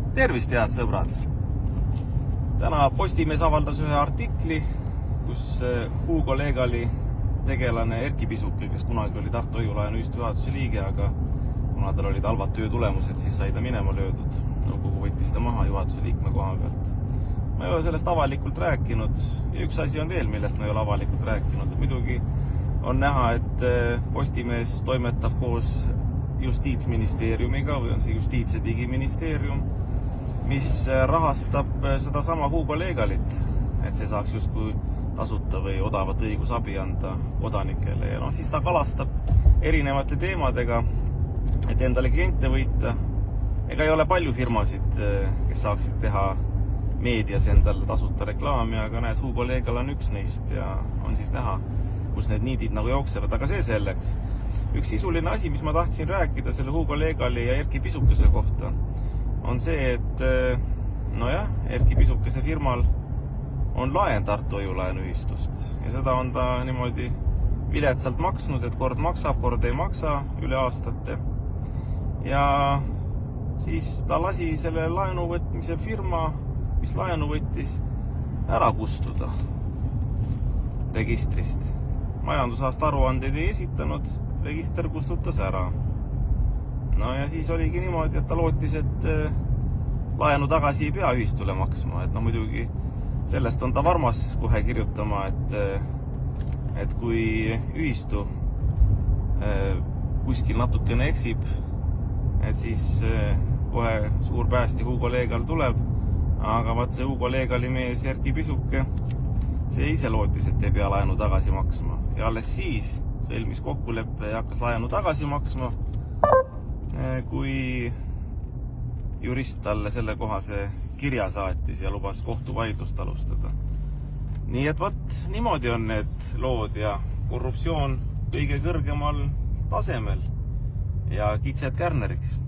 Tervist, head sõbrad! Täna Postimees avaldas ühe artikli, kus Hugo Legali tegelane Erki Pisuke, kes kunagi oli Tartu Hoiu-laenuühistu juhatuse liige, aga kuna tal olid halvad töö tulemused, siis sai ta minema löödud. Nõukogu võttis ta maha juhatuse liikme koha pealt. Ma ei ole sellest avalikult rääkinud ja üks asi on veel, millest ma ei ole avalikult rääkinud. Muidugi on näha, et Postimees toimetab koos Justiitsministeeriumiga või on see Justiits- ja Digiministeerium, mis rahastab seda sama Hugo Legalit, et see saaks justkui tasuta või odavat õigusabi anda kodanikele. Ja siis ta kalastab erinevate teemadega, et endale kliente võita. Ega ei ole palju firmasid, kes saaksid teha meedias endale tasuta reklaami, aga näed, Hugo Legal on üks neist ja on siis näha, kus need niidid nagu jooksevad, aga see selleks. Üks sisuline asi, mis ma tahtsin rääkida selle Hugo Legali ja Erki Pisukese kohta, on see, et Erki Pisukese firmal on laen Tartu Hoiu-laenuühistust ja seda on ta niimoodi viletsalt maksnud, et kord maksab, kord ei maksa üle aastate. Ja siis ta lasi selle laenuvõtmise firma, mis laenu võttis, ära kustuda registrist. Majandusaasta aruandeid ei esitanud, register kustutas ära. Ja siis oligi niimoodi, et ta lootis, et laenu tagasi ei pea ühistule maksma. Et muidugi sellest on ta varmas kohe kirjutama, et kui ühistu kuskil natukene eksib, et siis kohe suur päästja Hugo Legal tuleb. Aga vaat see Hugo Legali mees Erki Pisuke, see ise lootis, et ei pea laenu tagasi maksma. Ja alles siis sõlmis kokkuleppe ja hakkas laenu tagasi maksma, kui jurist talle selle kohase kirja saatis ja lubas kohtuvaidlust alustada. Nii et niimoodi on need lood ja korruptsioon kõige kõrgemal tasemel ja kitsed kärneriks.